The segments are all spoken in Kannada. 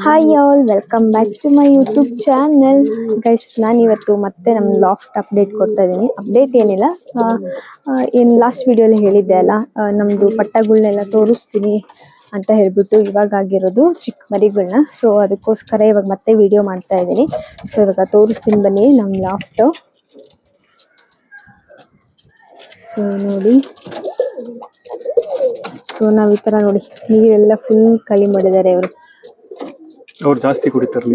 Hi all, welcome back to my YouTube channel. Guys, ನಾನಿವತ್ತು ಮತ್ತೆ ನಮ್ಮ ಲಾಫ್ಟ್ ಅಪ್ಡೇಟ್ ಕೊಡ್ತಾ ಇದ್ದೀನಿ. ಅಪ್ಡೇಟ್ ಏನಿಲ್ಲ, ಏನು ಲಾಸ್ಟ್ ವಿಡಿಯೋಲಿ ಹೇಳಿದ್ದೆ ಅಲ್ಲ, ನಮ್ಮದು ಪಟ್ಟಗಳನ್ನೆಲ್ಲ ತೋರಿಸ್ತೀನಿ ಅಂತ ಹೇಳ್ಬಿಟ್ಟು ಇವಾಗ ಆಗಿರೋದು ಚಿಕ್ಕ ಮರಿಗಳನ್ನ. ಸೊ ಅದಕ್ಕೋಸ್ಕರ ಇವಾಗ ಮತ್ತೆ ವಿಡಿಯೋ ಮಾಡ್ತಾ ಇದ್ದೀನಿ. ಸೊ ಇವಾಗ ತೋರಿಸ್ತೀನಿ ಬನ್ನಿ ನಮ್ಮ ಲಾಫ್ಟು. ಸೊ ನೋಡಿ, ಸೊ ನಾವು ಈ ಥರ ನೋಡಿ ನೀರೆಲ್ಲ ಫುಲ್ ಖಾಲಿ ಮಾಡಿದ್ದಾರೆ ಇವರು. ಅವ್ರು ಜಾಸ್ತಿ ಕುಡಿತಾರೆ.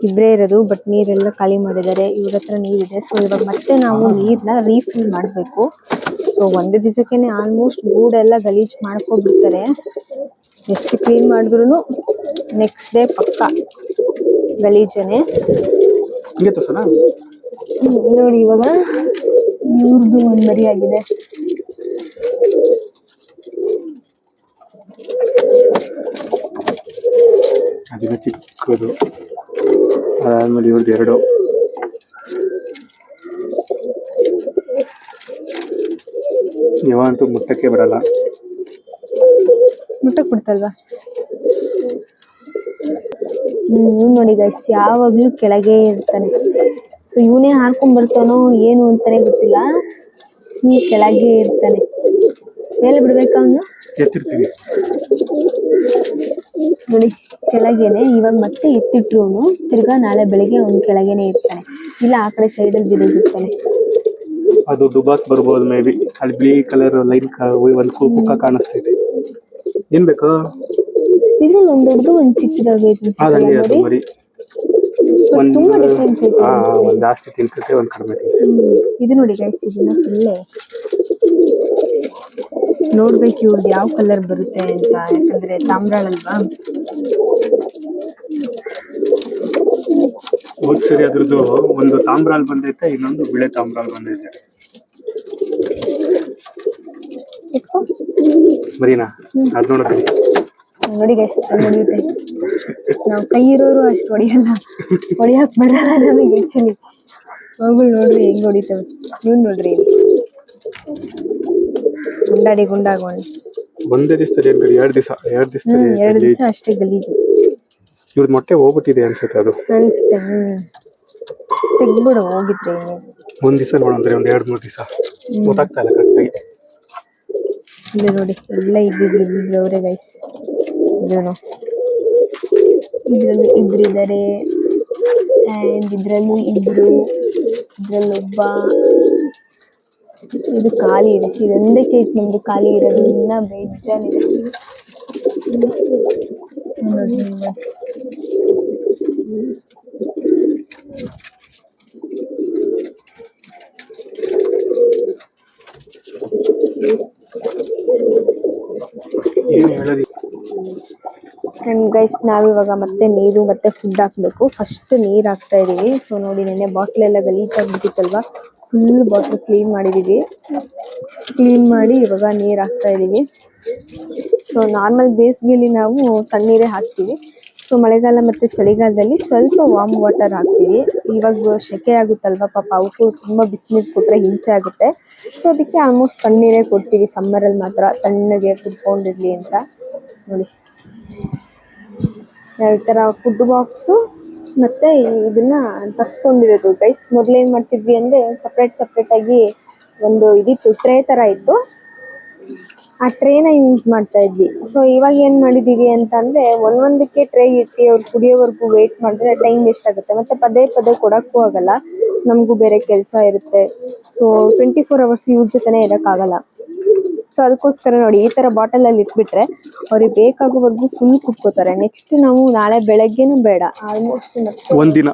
ಇಬ್ಬರೇ ಇರೋದು, ಬಟ್ ನೀರೆಲ್ಲ ಖಾಲಿ ಮಾಡಿದ್ದಾರೆ. ಇವ್ರ ಹತ್ರ ನೀರಿದೆ. ಸೊ ಇವಾಗ ಮತ್ತೆ ನಾವು ನೀರನ್ನ ರೀಫಿಲ್ ಮಾಡಬೇಕು. ಸೊ ಒಂದೇ ದಿವಸಕ್ಕೆ ಆಲ್ಮೋಸ್ಟ್ ಗೂಡೆಲ್ಲ ಗಲೀಜು ಮಾಡ್ಕೊಬಿಡ್ತಾರೆ. ಎಷ್ಟು ಕ್ಲೀನ್ ಮಾಡಿದ್ರು ನೆಕ್ಸ್ಟ್ ಡೇ ಪಕ್ಕ ಗಲೀಜನೆ. ನೋಡಿ ಇವಾಗ ಇವ್ರದ್ದು ಒಂದು ಮರಿ ಆಗಿದೆ. ಅದನ್ನ ಚಿಕ್ಕದು, ಅದಾದ್ಮೇಲೆ ಇವ್ರದ್ದು ಎರಡು. ಇವಂತೂ ಮುಟ್ಟಕ್ಕೆ ಬಿಡಲ್ಲ. ಮುಟ್ಟಕ್ಕೆ ಬಿಡ್ತಲ್ವಾ? ನೋಡಿ ಗೈಸ್, ಯಾವಾಗ್ಲೂ ಕೆಳಗೆ ಇರ್ತಾನೆ. ಸೊ ಇವನೇ ಹಾರ್ಕೊಂಡ್ ಬರ್ತಾನೋ ಏನು ಅಂತಾನೆ ಗೊತ್ತಿಲ್ಲ, ಕೆಳಗೆ ಇರ್ತಾನೆ. ಮೇಲೆ ಬಿಡ್ಬೇಕಾ ಅವನು? ಎತ್ತಿರ್ತೀವಿ ನೋಡಿ, ಕೆಳಗೇನೆ. ಇವಾಗ ಮತ್ತೆ ಎತ್ತಿಟ್ರು ತಿರ್ಗಾ ನಾಳೆ ಬೆಳಿಗ್ಗೆ ಅವ್ನು ಕೆಳಗೇನೆ ಇರ್ತಾನೆ, ಇಲ್ಲ ಆ ಕಡೆ ಸೈಡಲ್ಲಿ ಬಿಡೋದಿರ್ತಾನೆ. ಅದು ದುಬಾಸ್ ಬರ್ಬೋದು ಮೇ ಬಿ. ಅಲ್ಲಿ ಬಿಳಿ ಕಲರ್ ಲೈನ್ ಒಂದು ಮುಖ ಕಾಣಿಸ್ತೈತೆ. ಏನ್ ಬೇಕು? ಇದ್ರಲ್ಲಿ ಒಂದು ದೊಡ್ಡದು ಒಂದು ಚಿಕ್ಕದಾಗೈತೆ. ತುಂಬಾ ಡಿಫ್ರೆನ್ಸ್ ಐತೆ. ಒಂದ್ ಜಾಸ್ತಿ ತಿನ್ಸುತ್ತೆ, ಒಂದ್ ಕಡಿಮೆ ತಿನ್ಸುತ್ತೆ. ಇದು ನೋಡಿ ಗೈಸ್, ಇದನ್ನ ಫುಲ್ಲೇ ನೋಡ್ಬೇಕು ಇವ್ರದ್ದು ಯಾವ ಕಲರ್ ಬರುತ್ತೆ ಅಂತ, ಯಾಕಂದ್ರೆ ತಾಮ್ರಾಳ ಅಲ್ವಾ. ಹೋದ್ ಸರಿ ಅದ್ರದ್ದು ಒಂದು ತಾಮ್ರಾಲ್ ಬಂದೈತೆ, ಇನ್ನೊಂದು ಬಿಳೆ ತಾಮ್ರಾಲ್ ಬಂದೈತೆ. ಮರಿನಾ? ಅದ್ ನೋಡ್ತೀನಿ. ನೋಡಿ ಗೈಸ್, ಹೊಡಿಯುತ್ತೆ. ನಾವು ಕೈ ಇರೋರು ಅಷ್ಟು ಹೊಡಿಯಲ್ಲ, ಹೊಡಿಯಕ್ ಬರಲ್ಲ ನಮಗೆ ಆಕ್ಚುಲಿ. ಮಗಳು ನೋಡ್ರಿ ಹೆಂಗ್ ಹೊಡಿತವೆ. ಇವ್ನು ನೋಡ್ರಿ, ಗುಂಡಾಡಿ ಗುಂಡಾಗೋಣ. ಒಂದೇ ದಿವಸದಲ್ಲಿ ಎರಡು ದಿವಸ ಅಷ್ಟೇ ಗಲೀಜು. ಇವ್ರದ್ದು ಮೊಟ್ಟೆ ಹೋಗ್ಬಿಟ್ಟಿದೆ ಅನ್ಸುತ್ತೆ, ಅದು ಅನ್ಸುತ್ತೆ. ತೆಗ್ಬಿಡು ಹೋಗಿದ್ರೆ. ಒಂದ್ ದಿವಸ ನೋಡಂದ್ರೆ ಒಂದ್ 2-3 ದಿವಸ ಗೊತ್ತಾಗ್ತಾ ಇಲ್ಲ ಕರೆಕ್ಟಾಗಿ. ಇಲ್ಲಿ ನೋಡಿ, ಎಲ್ಲ ಇಬ್ಬಿಬ್ರು ಅವರೇ ಗೈಸ್. ಇದ್ರಲ್ಲಿ ಇಬ್ಬರಿದ್ದಾರೆ, ಆ್ಯಂಡ್ ಇದ್ರಲ್ಲೂ ಇಬ್ರು, ಇದ್ರಲ್ಲೊಬ್ಬ. ಇದು ಖಾಲಿ ಇದೆ, ಇದೊಂದೇ ಕೇಸ್ ನಮ್ದು ಖಾಲಿ ಇರೋದು, ಇನ್ನ ಬೇಜಾನಿದೆ. ಅಂಡ್ ಗೈಸ್, ನಾವಿವಾಗ ಮತ್ತೆ ನೀರು ಮತ್ತೆ ಫುಡ್ ಹಾಕ್ಬೇಕು. ಫಸ್ಟ್ ನೀರು ಹಾಕ್ತಾ ಇದೀವಿ. ಸೊ ನೋಡಿ, ನೆನ್ನೆ ಬಾಟ್ಲ್ ಎಲ್ಲ ಗಲೀಜಾಗ್ಬಿಟ್ಟಿತ್ತಲ್ವಾ, ಫುಲ್ ಬಾಟ್ಲ್ ಕ್ಲೀನ್ ಮಾಡಿದೀವಿ. ಕ್ಲೀನ್ ಮಾಡಿ ಇವಾಗ ನೀರು ಹಾಕ್ತಾ ಇದೀವಿ. ಸೊ ನಾರ್ಮಲ್ ಬೇಸಿಗೆಯಲ್ಲಿ ನಾವು ತಣ್ಣೀರೇ ಹಾಕ್ತೀವಿ. ಸೊ ಮಳೆಗಾಲ ಮತ್ತು ಚಳಿಗಾಲದಲ್ಲಿ ಸ್ವಲ್ಪ ವಾರ್ಮ್ ವಾಟರ್ ಹಾಕ್ತೀವಿ. ಇವಾಗ ಸೆಕೆ ಆಗುತ್ತಲ್ವ, ಪಾಪ ಅವಕ್ಕೂ ತುಂಬ ಬಿಸಿನೀರು ಕೊಟ್ಟರೆ ಹಿಂಸೆ ಆಗುತ್ತೆ. ಸೊ ಅದಕ್ಕೆ ಆಲ್ಮೋಸ್ಟ್ ತಣ್ಣೀರೇ ಕೊಡ್ತೀವಿ. ಸಮ್ಮರಲ್ಲಿ ಮಾತ್ರ ತಣ್ಣಗೆ ಕುತ್ಕೊಂಡಿರಲಿ ಅಂತ. ನೋಡಿ, ನಾವು ಈ ಥರ ಫುಡ್ ಬಾಕ್ಸು ಮತ್ತು ಇದನ್ನ ತರಿಸ್ಕೊಂಡಿರೋದು ಗೈಸ್. ಮೊದಲೇನು ಮಾಡ್ತಿದ್ವಿ ಅಂದರೆ ಸಪ್ರೇಟಾಗಿ ಒಂದು ಇದಿತ್ತು, ಟ್ರೇ ಥರ ಇತ್ತು. ಆ ಟ್ರೇನ ಯೂಸ್ ಮಾಡ್ತಾ ಇದ್ವಿ. ಸೊ ಇವಾಗ ಏನು ಮಾಡಿದ್ದೀವಿ ಅಂತಂದರೆ, ಒಂದೊಂದಕ್ಕೆ ಟ್ರೇ ಇಟ್ಟು ಅವ್ರು ಕುಡಿಯೋವರೆಗೂ ವೆಯ್ಟ್ ಮಾಡಿದ್ರೆ ಟೈಮ್ ವೇಸ್ಟ್ ಆಗುತ್ತೆ. ಮತ್ತು ಪದೇ ಕೊಡೋಕ್ಕೂ ಆಗಲ್ಲ, ನಮಗೂ ಬೇರೆ ಕೆಲಸ ಇರುತ್ತೆ. ಸೊ 24 hours ಇವ್ರ ಜೊತೆನೇ ಇರೋಕ್ಕಾಗಲ್ಲ. ಸೊ ಅದಕ್ಕೋಸ್ಕರ ನೋಡಿ, ಈ ಥರ ಬಾಟಲಲ್ಲಿ ಇಟ್ಬಿಟ್ರೆ ಅವ್ರಿಗೆ ಬೇಕಾಗೋವರೆಗೂ ಫುಲ್ ಕುಟ್ಕೋತಾರೆ. ನೆಕ್ಸ್ಟ್ ನಾವು ನಾಳೆ ಬೆಳಗ್ಗೆನೂ ಬೇಡ, ಆಲ್ಮೋಸ್ಟ್ ಒಂದಿನ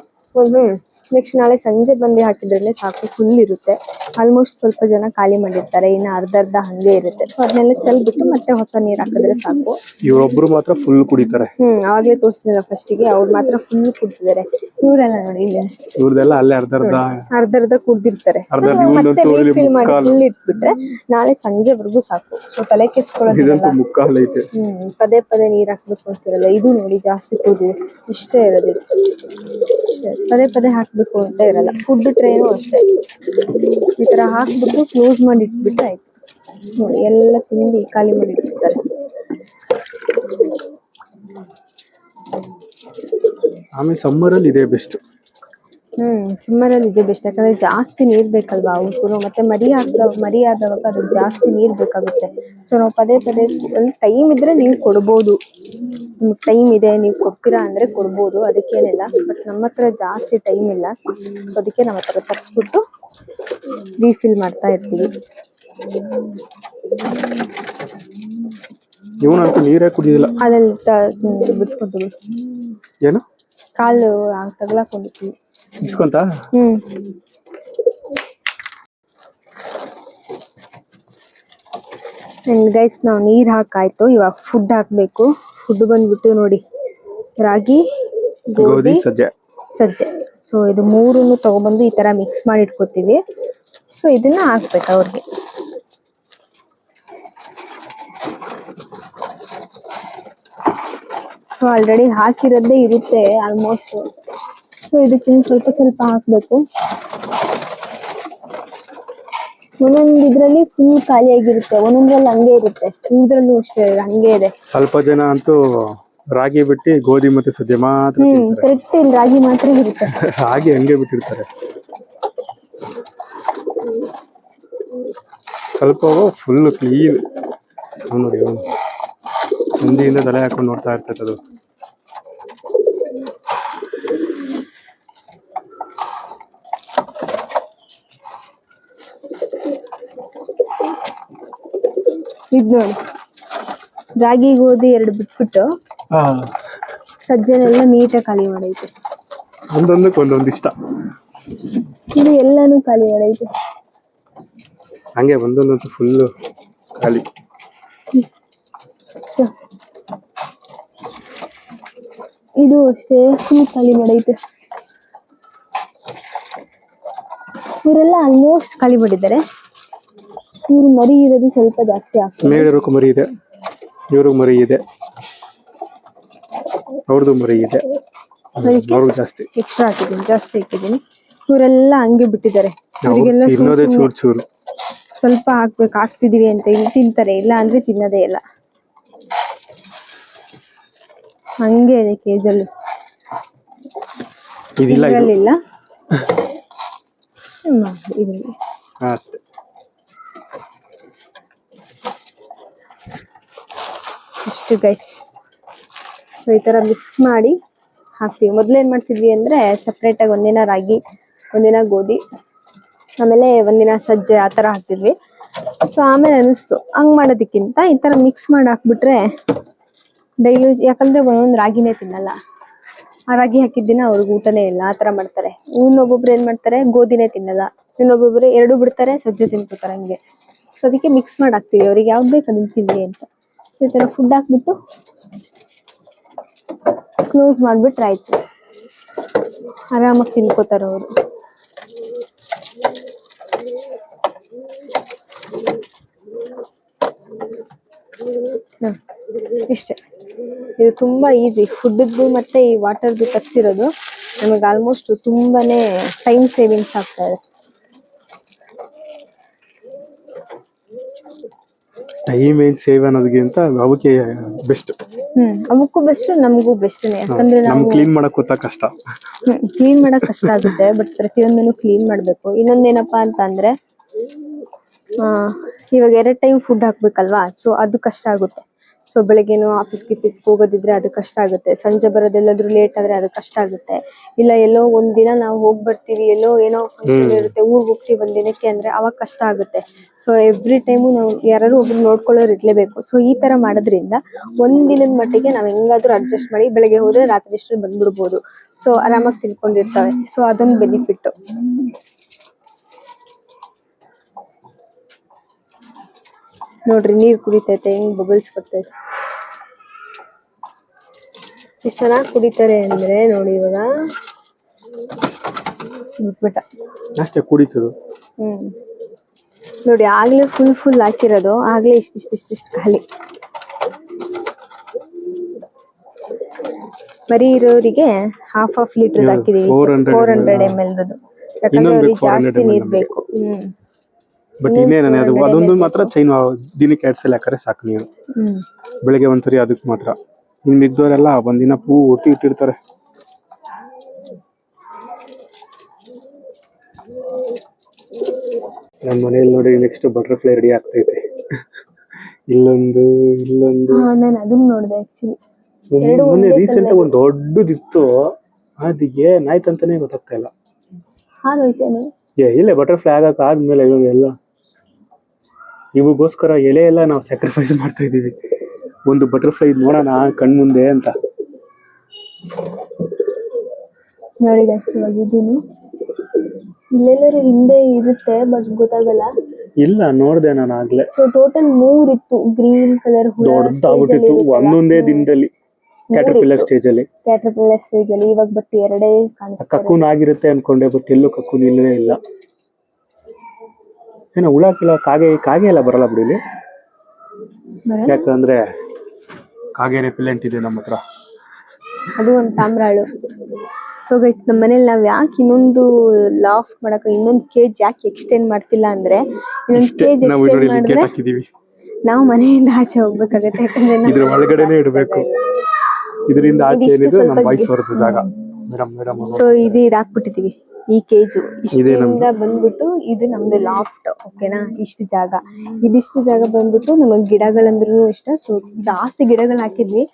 ನೆಕ್ಸ್ಟ್ ನಾಳೆ ಸಂಜೆ ಬಂದು ಹಾಕಿದ್ರೇ ಸಾಕು, ಫುಲ್ ಇರುತ್ತೆ. ಆಲ್ಮೋಸ್ಟ್ ಸ್ವಲ್ಪ ಜನ ಖಾಲಿ ಮಾಡಿರ್ತಾರೆ, ಇನ್ನು ಅರ್ಧ ಹಂಗೆ ಇರುತ್ತೆ. ಸೊ ಅದನ್ನೆಲ್ಲ ಚೆಲ್ಬಿಟ್ಟು ಮತ್ತೆ ಹೊಸ ನೀರು ಹಾಕಿದ್ರೆ ಸಾಕು. ಇವರೊಬ್ರು ಮಾತ್ರ ಫುಲ್ ಕುಡಿತಾರೆ. ಆವಾಗಲೇ ತೋರಿಸಿದ್ನಲ್ಲ ಫಸ್ಟಿಗೆ, ಅವ್ರು ಮಾತ್ರ ಫುಲ್ ಕುಡ್ತಿದ್ದಾರೆ. ಇವರೆಲ್ಲ ನೋಡಿ, ಇವ್ರದೆಲ್ಲ ಅಲ್ಲೇ ಅರ್ಧ ಕುಡ್ದಿರ್ತಾರೆ. ಮತ್ತೆ ರೀಫಿಲ್ ಮಾಡಿ ಫುಲ್ ಇಟ್ಬಿಟ್ರೆ ನಾಳೆ ಸಂಜೆವರೆಗೂ ಸಾಕು. ಸೊ ತಲೆ ಕೆಡಿಸ್ಕೊಳ್ಳೋದು, ಪದೇ ನೀರು ಹಾಕ್ಬೇಕು ಅಂತಿರಲ್ಲ. ಇದು ನೋಡಿ, ಜಾಸ್ತಿ ಕೂದಿದೆ, ಇಷ್ಟೇ ಇರೋದು. ಪದೇ ಹಾಕ್ಬೇಕು ಅಂತ ಇರಲ್ಲ. ಫುಡ್ ಟ್ರೇನು ಅಷ್ಟೇ, ಈ ಥರ ಹಾಕ್ಬಿಟ್ಟು ಕ್ಲೋಸ್ ಮಾಡಿ ಇಟ್ಬಿಟ್ರೆ ಆಯ್ತು. ನೋಡಿ, ಎಲ್ಲ ತಿಂಡಿ ಖಾಲಿ ಮಾಡಿ ಇಟ್ಟಿರ್ತಾರೆ. ಆಮೇಲೆ ಸಮ್ಮರಲ್ಲಿ ಇದೆ ಬೆಸ್ಟ್. ಸಮ್ಮರಲ್ಲಿ ಇದೆ ಬೆಸ್ಟ್, ಯಾಕಂದ್ರೆ ಜಾಸ್ತಿ ನೀರ್ ಬೇಕಲ್ವಾ ಅವಕ್ಕೂ, ಮತ್ತೆ ಮರಿ ಆದವಾಗ ಅದಕ್ಕೆ ಜಾಸ್ತಿ ನೀರ್ ಬೇಕಾಗುತ್ತೆ. ಸೊ ನಾವು ಪದೇ ಪದೇ ಟೈಮ್ ಇದ್ರೆ ನೀವು ಕೊಡ್ಬೋದು, ನಿಮ್ಗೆ ಟೈಮ್ ಇದೆ ನೀವು ಕೊಡ್ತೀರಾ ಅಂದ್ರೆ ಕೊಡ್ಬೋದು, ಅದಕ್ಕೇನಿಲ್ಲ. ಬಟ್ ನಮ್ಮ ಹತ್ರ ಜಾಸ್ತಿ ಟೈಮ್ ಇಲ್ಲ, ಸೊ ಅದಕ್ಕೆ ನಾವು ಹತ್ರ ತರಿಸ್ಬಿಟ್ಟು ರೀಫಿಲ್ ಮಾಡ್ತಾ ಇರ್ತೀವಿ. ಇವನಂತೂ ನೀರೇ ಕುಡಿಯೋದಿಲ್ಲ. ಅದ್ರಲ್ಲಿ ಬಿಡಿಸ್ಕೊತೀವಿ, ಏನು ಕಾಲು ತಗ್ಲಾಕೊಂಡಿರ್ತೀವಿ ಇಸ್ಕೊಂತ. ಗೈಸ್ ನಾವು ನೀರ್ ಹಾಕಾಯ್ತು, ಇವಾಗ ಫುಡ್ ಹಾಕ್ಬೇಕು. ಫುಡ್ ಬಂದ್ಬಿಟ್ಟು ನೋಡಿ, ರಾಗಿ, ಗೋಧಿ, ಸಜ್ಜೆ. ಸೊ ಇದು ಮೂರನ್ನು ತಗೊಬಂದು ಈ ತರ ಮಿಕ್ಸ್ ಮಾಡಿ ಇಟ್ಕೋತೀವಿ. ಸೊ ಇದನ್ನ ಹಾಕ್ಬೇಕು ಅವ್ರಿಗೆ. ಸೊ ಆಲ್ರೆಡಿ ಹಾಕಿರೋದೇ ಇರುತ್ತೆ ಆಲ್ಮೋಸ್ಟ್. ಸೊ ಇದಕ್ಕೆ ಸ್ವಲ್ಪ ಸ್ವಲ್ಪ ಹಾಕ್ಬೇಕು. ಒಂದೊಂದು ಇದ್ರಲ್ಲಿ ಫುಲ್ ಖಾಲಿ ಆಗಿರುತ್ತೆ, ಒಂದೊಂದ್ರಲ್ಲಿ ಹಂಗೆ ಇರುತ್ತೆ, ಇದ್ರಲ್ಲೂ ಅಷ್ಟೇ ಹಂಗೆ ಇದೆ. ಸ್ವಲ್ಪ ಜನ ಅಂತೂ ರಾಗಿ ಬಿಟ್ಟು ಗೋಧಿ ಮತ್ತೆ ಸಜ್ಜೆ ಮಾತ್ರ ತಿಂತಾರೆ. ಕರೆಕ್ಟ್, ಇಲ್ಲಿ ರಾಗಿ ಮಾತ್ರ ಇರುತ್ತೆ. ರಾಗಿ ಹಂಗೆ ಬಿಟ್ಟಿರ್ತಾರೆ. ಸ್ವಲ್ಪ ಫುಲ್ ಕ್ಲೀನ್ ನೋಡಿ, ಸಂಧಿಯಿಂದ ತಲೆ ಹಾಕೊಂಡು ನೋಡ್ತಾ ಇರ್ತೈತೆ ಅದು. ಇದ್ ನೋಡಿ, ರಾಗಿ ಗೋಧಿ ಎರಡು ಬಿಟ್ಬಿಟ್ಟು ಸಜ್ಜೆನೆಲ್ಲ ನೀಟಾಗಿ ಖಾಲಿ ಮಾಡೈತೆ. ಒಂದೊಂದಕ್ಕೆ ಒಂದೊಂದು ಇಷ್ಟ, ಇದು ಎಲ್ಲಾನು ಖಾಲಿ ಮಾಡೈತೆ. ಹಂಗೆ ಒಂದೊಂದಂತೂ ಫುಲ್ ಖಾಲಿ. ಇದು ಅಷ್ಟೇ ಫುಲ್ ಖಾಲಿ ಮಾಡೈತೆ. ಇವರೆಲ್ಲ ಆಲ್ಮೋಸ್ಟ್ ಖಾಲಿ ಮಾಡಿದ್ದಾರೆ. ಇವ್ರು ಮರಿ ಇರೋದು ಸ್ವಲ್ಪ ಜಾಸ್ತಿ ಆಗ್ತದೆ. ಮೇಡರಕ್ಕೂ ಮರಿ ಇದೆ, ಇವ್ರಿಗೂ ಮರಿ ಇದೆ, ಅವ್ರದ್ದು ಮರಿ ಇದೆ, ಅವ್ರಿಗೂ ಜಾಸ್ತಿ ಎಕ್ಸ್ಟ್ರಾ ಹಾಕಿದ್ದೀನಿ, ಜಾಸ್ತಿ ಹಾಕಿದ್ದೀನಿ. ಇವರೆಲ್ಲ ಹಂಗೆ ಬಿಟ್ಟಿದ್ದಾರೆ. ತಿನ್ನೋದೇ ಚೂರು ಚೂರು, ಸ್ವಲ್ಪ ಹಾಕ್ತಿದೀವಿ ಅಂತ ಇಲ್ಲಿ ತಿಂತಾರೆ, ಇಲ್ಲ ಅಂದ್ರೆ ತಿನ್ನೋದೇ ಇಲ್ಲ. ಹಂಗೆ ಇದೆ ಕೇಜಲ್ಲಿ, ಇದಿಲ್ಲ ಇಲ್ಲ ಅಷ್ಟೇ. ಇಷ್ಟು ಗೈಸ್. ಸೊ ಈ ತರ ಮಿಕ್ಸ್ ಮಾಡಿ ಹಾಕ್ತೀವಿ. ಮೊದ್ಲೇನ್ ಮಾಡ್ತಿದ್ವಿ ಅಂದ್ರೆ ಸಪ್ರೇಟ್ ಆಗಿ ಒಂದಿನ ರಾಗಿ, ಒಂದಿನ ಗೋಧಿ, ಆಮೇಲೆ ಒಂದಿನ ಸಜ್ಜೆ ಆ ತರ ಹಾಕ್ತಿದ್ವಿ. ಸೊ ಆಮೇಲೆ ಅನಿಸ್ತು ಹಂಗ್ ಮಾಡೋದಕ್ಕಿಂತ ಈ ತರ ಮಿಕ್ಸ್ ಮಾಡಿ ಹಾಕ್ಬಿಟ್ರೆ ಡೈಲಿ, ಯಾಕಂದ್ರೆ ಒಂದೊಂದು ರಾಗಿನೇ ತಿನ್ನಲ್ಲ, ಆ ರಾಗಿ ಹಾಕಿದ ದಿನ ಅವ್ರಿಗೆ ಊಟನೇ ಇಲ್ಲ, ಆ ತರ ಮಾಡ್ತಾರೆ. ಇನ್ನೊಬ್ಬೊಬ್ರು ಏನ್ ಮಾಡ್ತಾರೆ, ಗೋಧಿನೇ ತಿನ್ನಲ್ಲ, ಇನ್ನೊಬ್ಬೊಬ್ರು ಎರಡು ಬಿಡ್ತಾರೆ, ಸಜ್ಜೆ ತಿನ್ಕೋತಾರೆ, ಹಂಗೆ. ಸೊ ಅದಕ್ಕೆ ಮಿಕ್ಸ್ ಮಾಡಿ ಹಾಕ್ತಿವಿ, ಅವ್ರಿಗೆ ಯಾವ್ದು ಬೇಕು ಅದನ್ನ ತಿನ್ಲಿ ಅಂತ. ಸೊ ಈ ತರ ಫುಡ್ ಹಾಕ್ಬಿಟ್ಟು ಕ್ಲೋಸ್ ಮಾಡ್ಬಿಟ್ರೆ ಆಯ್ತು, ಆರಾಮಾಗಿ ತಿನ್ಕೋತಾರ ಅವರು. ಇಷ್ಟೇ, ಇದು ತುಂಬಾ ಈಸಿ. ಫುಡ್ದು ಮತ್ತೆ ಈ ವಾಟರ್ದು ತರಿಸಿರೋದು ನಮಗೆ ಆಲ್ಮೋಸ್ಟ್ ತುಂಬಾನೇ ಟೈಮ್ ಸೇವಿಂಗ್ಸ್ ಆಗ್ತಾ ಇದೆ. ಟೈಮ್ ಏನ್ ಸೇವ್ ಅನ್ನೋದಕ್ಕಿಂತ ಅವಕ್ಕೆ ಬೆಸ್ಟ್. ಅವಕ್ಕೂ ಬೆಸ್ಟ್, ನಮಗೂ ಬೆಸ್ಟ್ನೇ. ಯಾಕಂದ್ರೆ ನಾವು ಕ್ಲೀನ್ ಮಾಡಕ್ ಗೊತ್ತಾ ಕಷ್ಟ, ಕ್ಲೀನ್ ಮಾಡಕ್ ಕಷ್ಟ ಆಗುತ್ತೆ, ಬಟ್ ಪ್ರತಿಯೊಂದನ್ನು ಕ್ಲೀನ್ ಮಾಡ್ಬೇಕು. ಇನ್ನೊಂದೇನಪ್ಪಾ ಅಂತ ಅಂದ್ರೆ ಇವಾಗ 2 ಟೈಮ್ ಫುಡ್ ಹಾಕ್ಬೇಕಲ್ವಾ, ಸೊ ಅದು ಕಷ್ಟ ಆಗುತ್ತೆ. ಸೊ ಬೆಳಗ್ಗೆನೂ ಆಫೀಸ್ಗೆ ಹೋಗೋದಿದ್ರೆ ಅದು ಕಷ್ಟ ಆಗುತ್ತೆ, ಸಂಜೆ ಬರೋದೆಲ್ಲಾದ್ರೂ ಲೇಟ್ ಆದ್ರೆ ಅದು ಕಷ್ಟ ಆಗುತ್ತೆ. ಇಲ್ಲ ಎಲ್ಲೋ ಒಂದಿನ ನಾವು ಹೋಗಿ ಬರ್ತೀವಿ, ಎಲ್ಲೋ ಏನೋ ಫಂಕ್ಷನ್ ಇರುತ್ತೆ, ಊರಿಗೆ ಹೋಗ್ತೀವಿ ಒಂದಿನಕ್ಕೆ ಅಂದ್ರೆ ಅವಾಗ ಕಷ್ಟ ಆಗುತ್ತೆ. ಸೊ ಎವ್ರಿ ಟೈಮು ನಾವು ಯಾರು ಒಬ್ರು ನೋಡ್ಕೊಳ್ಳೋರು ಇರ್ಲೇಬೇಕು. ಸೊ ಈ ತರ ಮಾಡೋದ್ರಿಂದ ಒಂದಿನದ ಮಟ್ಟಿಗೆ ನಾವ್ ಹೆಂಗಾದ್ರೂ ಅಡ್ಜಸ್ಟ್ ಮಾಡಿ ಬೆಳಗ್ಗೆ ಹೋದ್ರೆ ರಾತ್ರಿ ಅಷ್ಟರಲ್ಲಿ ಬಂದ್ಬಿಡ್ಬೋದು. ಸೊ ಆರಾಮಾಗಿ ತಿನ್ಕೊಂಡಿರ್ತಾವೆ. ಸೊ ಅದೊಂದು ಬೆನಿಫಿಟ್. ನೋಡ್ರಿ ನೀರ್ ಕುಡಿತೈತೆ, ಹೆಂಗ್ ಬಬಲ್ಸ್ ಬರ್ತೈತೆ, ಎಷ್ಟು ಚೆನ್ನಾಗಿ ಕುಡಿತಾರೆ ಅಂದ್ರೆ ನೋಡಿ. ಇವಾಗ ಬಿಟ್ಬಿಟ್ಟ ಅಷ್ಟೇ ಕುಡಿತದು. ನೋಡಿ ಆಗ್ಲೇ ಫುಲ್ ಹಾಕಿರೋದು, ಆಗ್ಲೇ ಇಷ್ಟಿಷ್ಟು ಖಾಲಿ. ಮರಿ ಇರೋರಿಗೆ ಹಾಫ್ ಲೀಟರ್ ಹಾಕಿದೀವಿ, 400 ml. ಯಾಕಂದ್ರೆ ಅವ್ರಿಗೆ ಜಾಸ್ತಿ ನೀರ್ ಬೇಕು. ಬಟ್ ಇನ್ನೇನೇ ಅದೊಂದು ಮಾತ್ರ ಚೈನ್ ದಿನಕ್ಕೆ 2 ಸಲ ಹಾಕರೆ ಸಾಕು ನೀರು. ಬೆಳಿಗ್ಗೆ ಒಂದ್ಸರಿ ಅದಕ್ಕೆ ಮಾತ್ರ. ಇನ್ನು ಮಿಕ್ದವರೆಲ್ಲ ಒಂದಿನ ಪೂರ್ತಿ ಇಟ್ಟಿರ್ತಾರೆ. ನಮ್ಮ ಮನೇಲಿ ನೋಡಿ ನೆಕ್ಸ್ಟ್ ಬಟರ್ಫ್ಲೈ ರೆಡಿ ಆಗ್ತೈತೆ. ಇಲ್ಲೊಂದು ನಾನು ಅದನ್ನ ನೋಡಿದೆ ಆಕ್ಚುಲಿ. ಮೊನ್ನೆ ರೀಸೆಂಟ್ ಒಂದು ದೊಡ್ಡದಿತ್ತು, ಅದು ಏನಾಯ್ತಂತಾನೆ ಗೊತ್ತಾಗ್ತಾ ಇಲ್ಲ. ಹಾಗೈತೇನೆ. ಇಲ್ಲೇ ಬಟರ್ಫ್ಲೈ ಆಗಕ್ಕೆ ಆದ್ಮೇಲೆ ಎಲ್ಲ ಇವಗೋಸ್ಕರ ಎಲೆ ಎಲ್ಲ ನಾವು ಸ್ಯಾಕ್ರಿಫೈಸ್ ಮಾಡ್ತಾ ಇದೀವಿ. ಒಂದು ಬಟರ್ಫ್ಲೈ ನೋಡೋಣ ಕಣ್ಮುಂದೆ ಅಂತ. ನೋಡಿ ಗೈಸ್, ಇವಾಗ ಇದೀನಿ ಇಲ್ಲೆಲ್ಲರೂ ಹಿಂದೆ ಇರುತ್ತೆ ಬಟ್ ಗೊತ್ತಾಗಲ್ಲ. ಇಲ್ಲ ನೋಡ್ದೆ ನಾನು ಆಗ್ಲೇ. ಸೊ ಟೋಟಲ್ 3 ಇತ್ತು ಗ್ರೀನ್ ಕಲರ್ ಹುಳ. ದೊಡ್ಡದಾಗ್ಬಿಟ್ಟಿತ್ತು ಒಂದೊಂದೇ ದಿನದಲ್ಲಿ ಕ್ಯಾಟರ್ಪಿಲ್ಲರ್ ಸ್ಟೇಜ್ ಅಲ್ಲಿ. ಇವಾಗ ಬಟ್ 2 ಕಾಣಿಸ್ತಾ ಕಕ್ಕೂನ್ ಆಗಿರುತ್ತೆ ಅನ್ಕೊಂಡೆ, ಬಟ್ ಎಲ್ಲೂ ಕಕ್ಕೂನ್ ಇಲ್ಲವೇ ಇಲ್ಲ. ಏನೋ ಹುಳ ಕಿಳ ಕಾಗೆ ಎಲ್ಲ ಬರಲ್ಲ ಬಿಡಿ, ಯಾಕಂದ್ರೆ ಕಾಗೆ ರೆಪಿಲೆಂಟ್ ಇದೆ ನಮ್ಮ ಹತ್ರ. ಅದು ಒಂದು ತಾಮ್ರಾಳು. ಸೊ ಗೈಸ್, ನಮ್ಮ ಮನೇಲಿ ನಾವ್ ಯಾಕೆ ಇನ್ನೊಂದು ಲಾಫ್ಟ್ ಮಾಡಕ ಇನ್ನೊಂದು ಕೇಜ್ ಯಾಕೆ ಎಕ್ಸ್ಟೆಂಡ್ ಮಾಡ್ತಿಲ್ಲ ಅಂದ್ರೆ, ಇನ್ನೊಂದು ಕೇಜ್ ಎಕ್ಸ್ಟೆಂಡ್ ಮಾಡಿದ್ರೆ ನಾವು ಮನೆಯಿಂದ ಆಚೆ ಹೋಗ್ಬೇಕಾಗತ್ತೆ. ಯಾಕಂದ್ರೆ ಇದ್ರ ಒಳಗಡೆನೆ ಇಡಬೇಕು. ಇದರಿಂದ ಆಚೆ ಏನಿದೆ ನಮ್ಮ ವಾಯ್ಸ್ ಬರುತ್ತೆ ಜಾಗ. ಸೊ ಇದು ಹಾಕ್ಬಿಟ್ಟಿದೀವಿ ಈ ಕೇಜು. ಇಷ್ಟಿಂದ ಬಂದ್ಬಿಟ್ಟು ಇದು ನಮ್ದು ಲಾಫ್ಟ್, ಓಕೆನಾ. ಇಷ್ಟು ಜಾಗ, ಇದಿಷ್ಟು ಜಾಗ ಬಂದ್ಬಿಟ್ಟು ನಮಗ್ ಗಿಡಗಳಂದ್ರೂ ಇಷ್ಟ. ಸೊ ಜಾಸ್ತಿ ಗಿಡಗಳು ಹಾಕಿದ್ವಿ.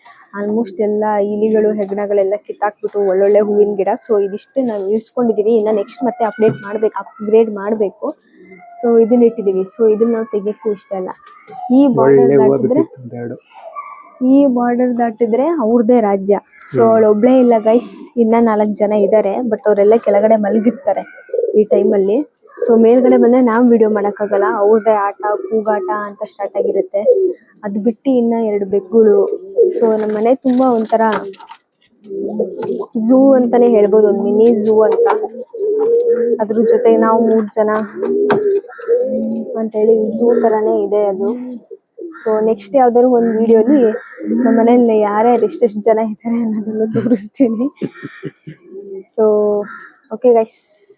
ಆಲ್ಮೋಸ್ಟ್ ಎಲ್ಲ ಇಲಿಗಳು ಹೆಗ್ಣಗಳೆಲ್ಲ ಕಿತ್ತಾಕ್ಬಿಟ್ಟು ಒಳ್ಳೊಳ್ಳೆ ಹೂವಿನ ಗಿಡ. ಸೊ ಇದಿಷ್ಟು ನಾವು ಇರಿಸ್ಕೊಂಡಿದೀವಿ. ಇನ್ನ ನೆಕ್ಸ್ಟ್ ಮತ್ತೆ ಅಪ್ಗ್ರೇಡ್ ಮಾಡ್ಬೇಕು. ಸೊ ಇದನ್ನ ಇಟ್ಟಿದೀವಿ. ಸೊ ಇದನ್ನ ನಾವು ತೆಗಿಯಕ್ಕೂ ಇಷ್ಟ ಇಲ್ಲ. ಈ ಬಾರ್ಡರ್ ದಾಟಿದ್ರೆ ಅವ್ರದೇ ರಾಜ್ಯ. ಸೊ ಅವಳೊಬ್ಳೇ ಇಲ್ಲ ಗೈಸ್, ಇನ್ನ 4 ಜನ ಇದ್ದಾರೆ. ಬಟ್ ಅವರೆಲ್ಲ ಕೆಳಗಡೆ ಮಲಗಿರ್ತಾರೆ ಈ ಟೈಮಲ್ಲಿ. ಸೊ ಮೇಲ್ಗಡೆ ಬಂದ್ರೆ ನಾವು ವಿಡಿಯೋ ಮಾಡಕ್ಕಾಗಲ್ಲ. ಅವ್ರದೇ ಆಟ ಕೂಗಾಟ ಅಂತ ಸ್ಟಾರ್ಟ್ ಆಗಿರುತ್ತೆ. ಅದು ಬಿಟ್ಟು ಇನ್ನ 2 ಬೆಕ್ಕುಗಳು. ಸೊ ನಮ್ಮ ಮನೆ ತುಂಬಾ ಒಂಥರ ಝೂ ಅಂತಾನೆ ಹೇಳ್ಬೋದು, ಒಂದು ಮಿನಿ ಝೂ ಅಂತ. ಅದ್ರ ಜೊತೆ ನಾವು 3 ಜನ ಅಂತೇಳಿ ಝೂ ತರಾನೇ ಇದೆ ಅದು. ಸೊ ನೆಕ್ಸ್ಟ್ ಯಾವ್ದಾದ್ರು ಒಂದು ವಿಡಿಯೋಲಿ ನಮ್ಮ ಮನೇಲಿ ಯಾರ್ಯಾರು ಎಷ್ಟೆಷ್ಟು ಜನ ಇದ್ದಾರೆ ಅನ್ನೋದನ್ನು ತೋರಿಸ್ತೀನಿ. So okay guys.